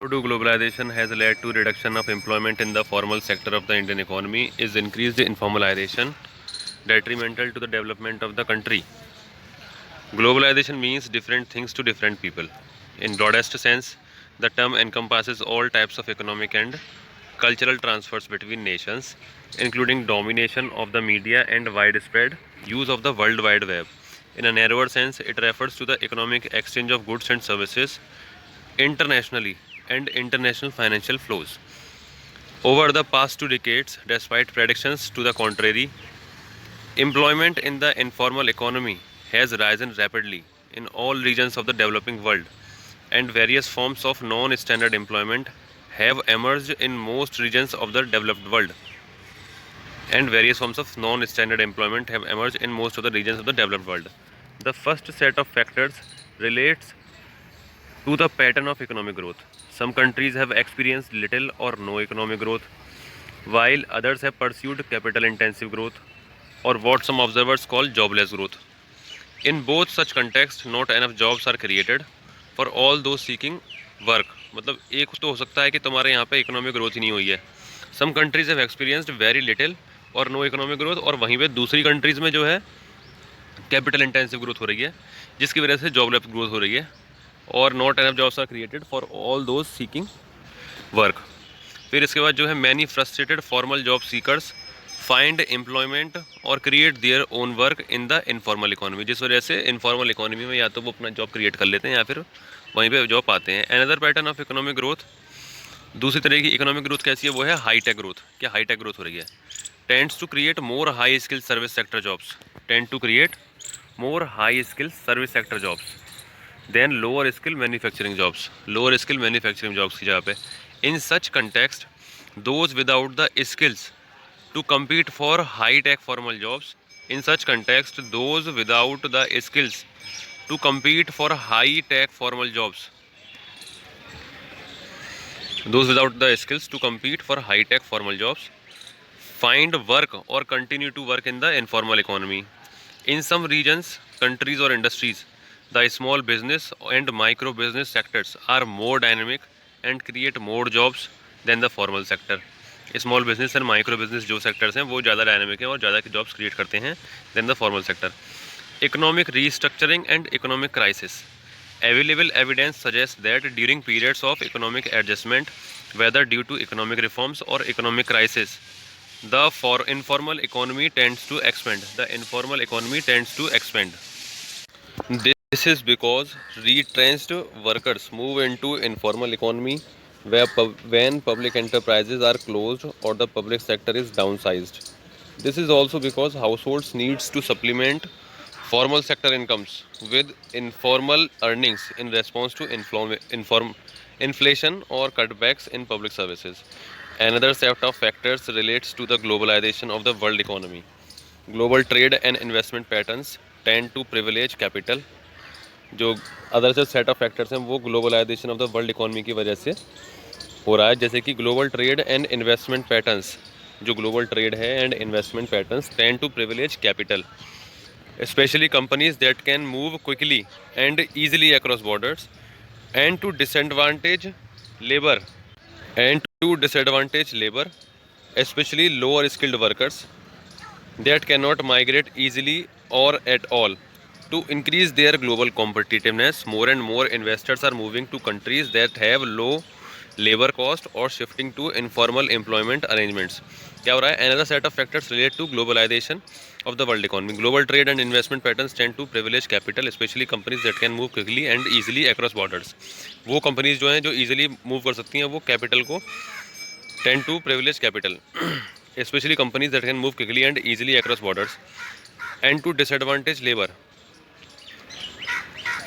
To globalization has led to reduction of employment in the formal sector of the Indian economy is increased informalization detrimental to the development of the country. Globalization means different things to different people. In broadest sense, the term encompasses all types of economic and cultural transfers between nations, including domination of the media and widespread use of the World Wide Web. In a narrower sense, it refers to the economic exchange of goods and services internationally and international financial flows. Over the past 2 decades, despite predictions to the contrary, employment in the informal economy has risen rapidly in all regions of the developing world, and various forms of non standard employment have emerged in most regions of the developed world. And various forms of non standard employment have emerged in most of the regions of the developed world. The first set of factors relates to the pattern of economic growth. Some countries have experienced little or no economic growth, while others have pursued capital intensive growth, or what some observers call jobless growth. In both such contexts, not enough jobs are created for all those seeking work. मतलब एक तो हो सकता है कि तुम्हारे यहाँ पे इकोनॉमिक ग्रोथ ही नहीं हुई है. Some countries have experienced very little और नो इकोनॉमिक ग्रोथ, और वहीं पे दूसरी कंट्रीज़ में जो है कैपिटल इंटेंसिव ग्रोथ हो रही है, जिसकी वजह से जॉबलेस ग्रोथ हो रही है, और not enough jobs are created for all those seeking work. फिर इसके बाद जो है many frustrated formal job seekers find employment और create their own work in the informal economy, जिस वजह से इनफॉर्मल इकोनॉमी में या तो वो अपना जॉब क्रिएट कर लेते हैं या फिर वहीं पे जॉब पाते हैं. Another pattern of economic growth, दूसरी तरह की इकोनॉमिक ग्रोथ कैसी है, वो है हाईटेक ग्रोथ. क्या हाईटेक ग्रोथ हो रही है? Tends to create more high skill service sector jobs, tend to create more high skill service sector jobs than lower skill manufacturing jobs, lower skill manufacturing jobs की जगह पे. In such context those without the skills to compete for high-tech formal jobs. In such context, those without the skills to compete for high-tech formal jobs. Those without the skills to compete for high-tech formal jobs find work or continue to work in the informal economy. In some regions, countries or industries, the small business and micro business sectors are more dynamic and create more jobs than the formal sector. Small business and micro business जो sectors हैं वो ज़्यादा dynamic हैं और ज़्यादा की jobs create करते हैं than the formal sector. Economic restructuring and economic crisis, available evidence suggest that during periods of economic adjustment whether due to economic reforms और economic crisis the for informal economy tends to expand, the informal economy tends to expand. This is because retrenched workers move into informal economy when public enterprises are closed or the public sector is downsized. This is also because households needs to supplement formal sector incomes with informal earnings in response to inflation or cutbacks in public services. Another set of factors relates to the globalization of the world economy. Global trade and investment patterns tend to privilege capital. जो other जो set of factors हैं वो globalisation of the world economy की वजह से हो रहा है, जैसे कि global trade and investment patterns, जो ग्लोबल ट्रेड है and investment patterns tend to privilege capital, specially companies that can move quickly and easily across borders and to disadvantage labour especially lower skilled workers that cannot migrate easily or at all. To increase their global competitiveness, more and more investors are moving to countries that have low labor cost or shifting to informal employment arrangements. क्या हो रहा है? Another set of factors relate to globalization of the world economy. Global trade and investment patterns tend to privilege capital, especially companies that can move quickly and easily across borders. वो companies जो हैं जो easily move कर सकती हैं वो capital को tend to privilege capital, especially companies that can move quickly and easily across borders, and to disadvantage labor,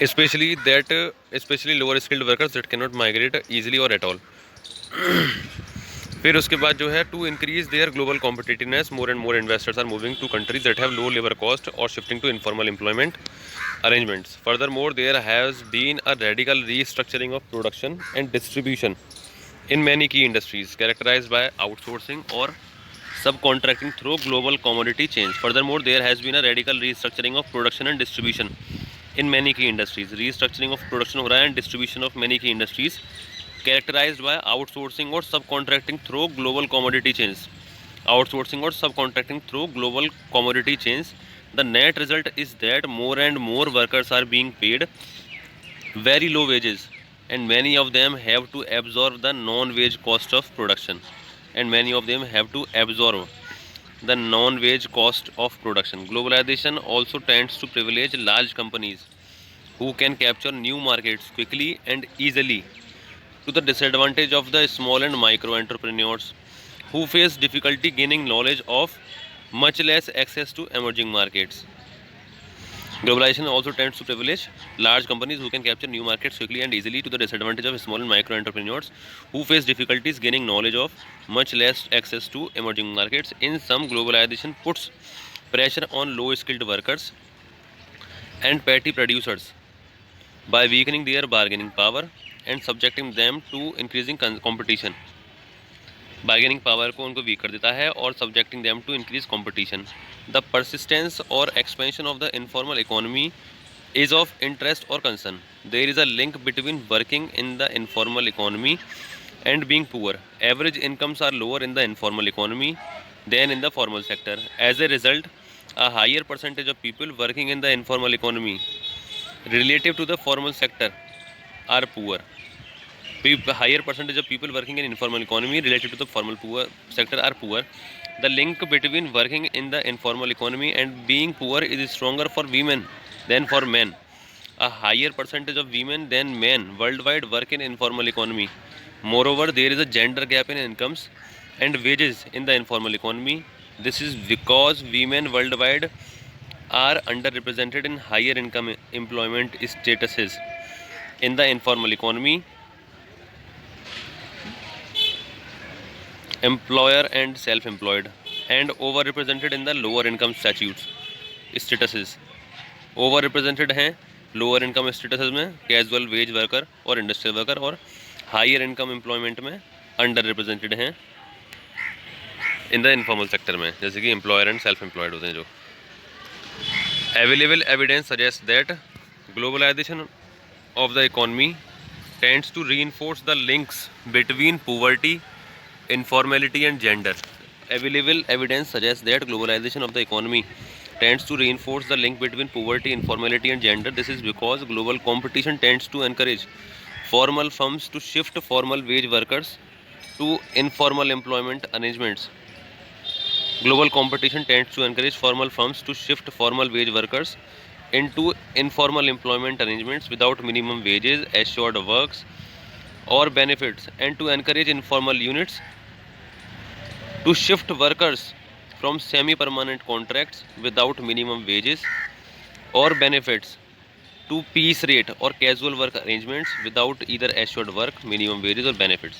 especially lower skilled workers that cannot migrate easily or at all. फिर उसके बाद जो है to increase their global competitiveness, more and more investors are moving to countries that have low labour cost और shifting to informal employment arrangements. Furthermore there has been a radical restructuring of production and distribution in many key industries characterized by outsourcing or subcontracting through global commodity change. Furthermore, there has been a radical restructuring of production and distribution in many key industries. Restructuring of production हो रहा है and distribution of many key industries characterized by outsourcing or subcontracting through global commodity chains. Outsourcing or subcontracting through global commodity chains. The net result is that more and more workers are being paid very low wages, and many of them have to absorb the non-wage cost of production. And many of them have to absorb the non-wage cost of production. Globalization also tends to privilege large companies who can capture new markets quickly and easily, to the disadvantage of the small and micro entrepreneurs who face difficulty gaining knowledge of, much less access to emerging markets. Globalization also tends to privilege large companies who can capture new markets quickly and easily, to the disadvantage of small and micro entrepreneurs who face difficulties gaining knowledge of, much less access to emerging markets. In sum, globalization puts pressure on low skilled workers and petty producers by weakening their bargaining power and subjecting them to increasing competition. Bargaining power को उनको weak कर देता है और subjecting them to increase competition. The persistence और expansion of the informal economy is of interest or concern. There is a link between working in the informal economy and being poor. Average incomes are lower in the informal economy than in the formal sector. As a result, a higher percentage of people working in the informal economy relative to the formal sector are poor. Higher percentage of people working in informal economy related to the formal poor sector are poor. The link between working in the informal economy and being poor is stronger for women than for men. A higher percentage of women than men worldwide work in informal economy. Moreover, there is a gender gap in incomes and wages in the informal economy. This is because women worldwide are underrepresented in higher income employment statuses in the informal economy. Employer and self-employed, and overrepresented in the lower income statuses. Overrepresented हैं lower income status में casual veg worker और industrial worker, और higher income employment में under represented हैं इन the informal sector में, जैसे कि employer and self employed होते हैं जो. Available evidence suggest that globalisation of the economy tends to reinforce the links between poverty, informality and gender. Available evidence suggests that globalization of the economy tends to reinforce the link between poverty, informality and gender. This is because global competition tends to encourage formal firms to shift formal wage workers to informal employment arrangements. Global competition tends to encourage formal firms to shift formal wage workers into informal employment arrangements without minimum wages, assured works or benefits, and to encourage informal units to shift workers from semi-permanent contracts without minimum wages or benefits to piece rate or casual work arrangements without either assured work, minimum wages or benefits.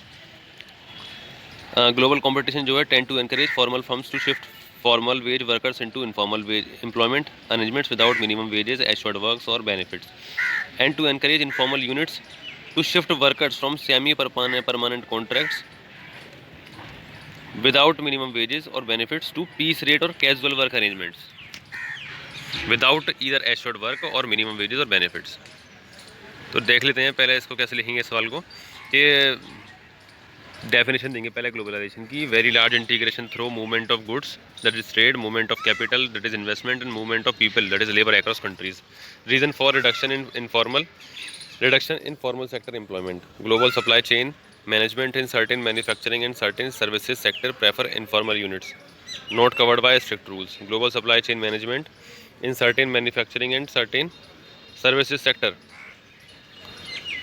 Global competition जो है tend to encourage formal firms to shift formal wage workers into informal wage employment arrangements without minimum wages, assured works or benefits, and to encourage informal units to shift workers from semi-permanent contracts without minimum wages or benefits to piece rate or casual work arrangements without either assured work or minimum wages or benefits. तो देख लेते हैं पहले इसको कैसे लिखेंगे सवाल को, कि डेफिनेशन देंगे पहले ग्लोबलाइजेशन की. Very large integration through movement of goods, that is trade, movement of capital, that is investment, and movement of people, that is labour across countries. Reason for reduction in formal sector employment. Global supply chain management in certain manufacturing and certain services sector prefer informal units not covered by strict rules. Global supply chain management in certain manufacturing and certain services sector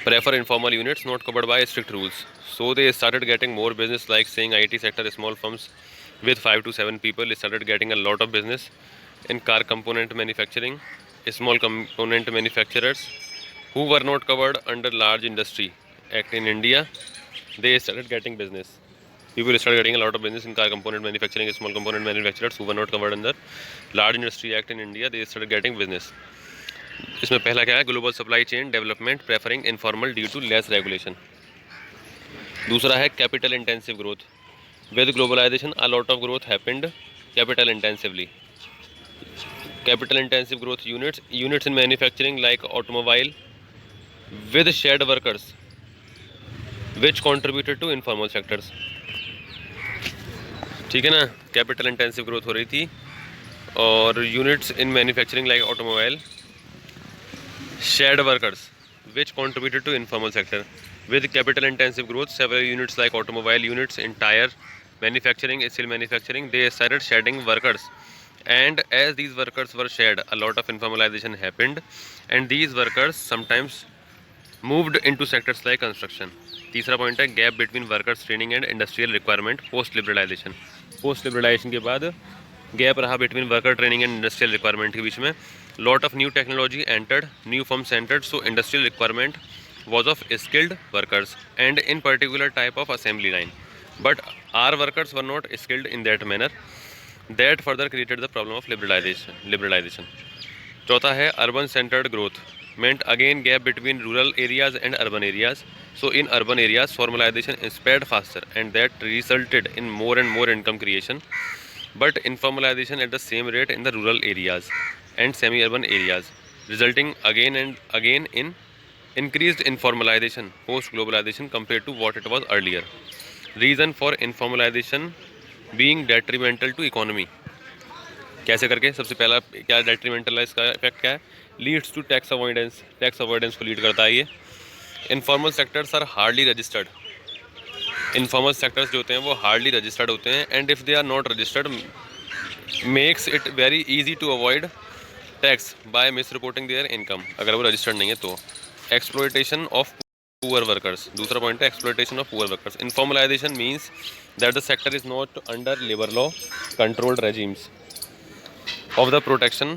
prefer informal units not covered by strict rules. So they started getting more business, like saying IT sector, small firms with 5 to 7 people started getting a lot of business. In car component manufacturing, small component manufacturers who were not covered under large industry act in India, they started getting business. People started getting a lot of business in car component manufacturing, small component manufacturers who were not covered under large industry act in India, they started getting business. इसमें पहला क्या है, global supply chain development preferring informal due to less regulation. दूसरा है capital intensive growth. With globalisation a lot of growth happened capital intensively. Capital intensive growth units in manufacturing like automobile with shared workers which contributed to informal sectors. ठीक है ना, capital intensive growth हो रही थी और units in manufacturing like automobile, shared workers which contributed to informal sector. With capital intensive growth, several units like automobile units in tire manufacturing, steel manufacturing, they started shedding workers, and as these workers were shed, a lot of informalization happened, and these workers sometimes moved into sectors like construction. तीसरा point है gap between workers training and industrial requirement post liberalisation. Post liberalisation के बाद gap रहा between worker training and industrial requirement के बीच में। Lot of new technology entered, new firms entered, so industrial requirement was of skilled workers and in particular type of assembly line, but our workers were not skilled in that manner, that further created the problem of liberalization. चौथा है urban centered growth meant again gap between rural areas and urban areas, so in urban areas formalization spread faster and that resulted in more and more income creation, but informalization at the same rate in the rural areas and semi-urban areas, resulting again and again in increased informalization post globalization compared to what it was earlier. Reason for informalization being detrimental to economy. कैसे करके? सबसे पहला क्या detrimental है, इसका effect क्या है? Leads to tax avoidance, tax avoidance को लीड करता है ये। Informal sectors are hardly registered, informal sectors जो होते हैं वो हार्डली रजिस्टर्ड होते हैं, and if they are not registered makes it very easy to avoid tax by misreporting their income, अगर वो रजिस्टर्ड नहीं है तो। एक्सप्लॉयटेशन ऑफ पुअर वर्कर्स, दूसरा पॉइंट है exploitation of poor workers. Informalisation means that the sector is not under labour law controlled regimes of the protection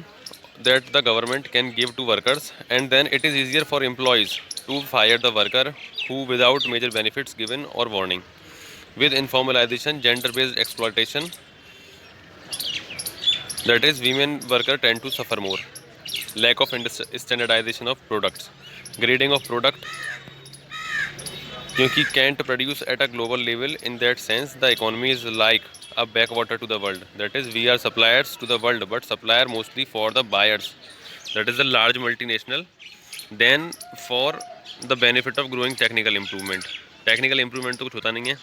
that the government can give to workers, and then it is easier for employees to fire the worker who without major benefits given or warning. With informalization, gender based exploitation, that is women worker tend to suffer more. Lack of standardization of products, grading of product, क्योंकि can't produce at a global level, in that sense the economy is like a backwater to the world, that is we are suppliers to the world but supplier mostly for the buyers, that is the large multinational, then for the benefit of growing technical improvement. technical improvement तो कुछ होता नहीं है,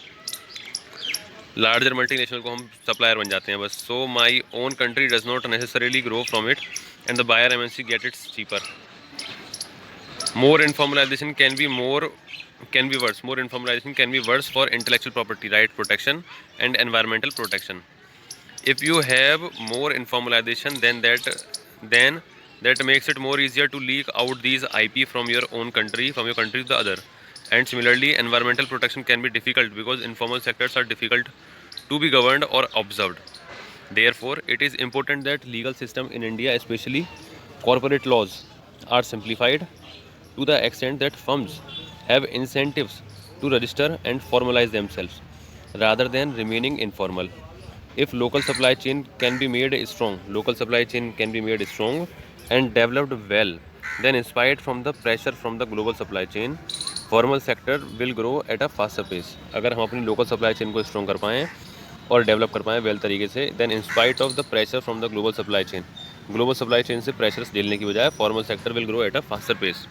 larger multinational को हम supplier बन जाते हैं बस। So my own country does not necessarily grow from it and the buyer MNC get its cheaper. More informalization can be worse. More informalization can be worse for intellectual property right protection and environmental protection. If you have more informalization, then that makes it more easier to leak out these IP from your own country, from your country to the other. And similarly, environmental protection can be difficult because informal sectors are difficult to be governed or observed. Therefore, it is important that legal system in India, especially corporate laws, are simplified to the extent that firms have incentives to register and formalize themselves rather than remaining informal. If local supply chain can be made strong, and developed well, then inspired from the pressure from the global supply chain, formal sector will grow at a faster pace. अगर हम अपनी local supply chain को strong कर पाएँ और develop कर पाएँ well तरीके से, then in spite of the pressure from the global supply chain से प्रेशर्स झेलने की बजाय formal sector will grow at a faster pace.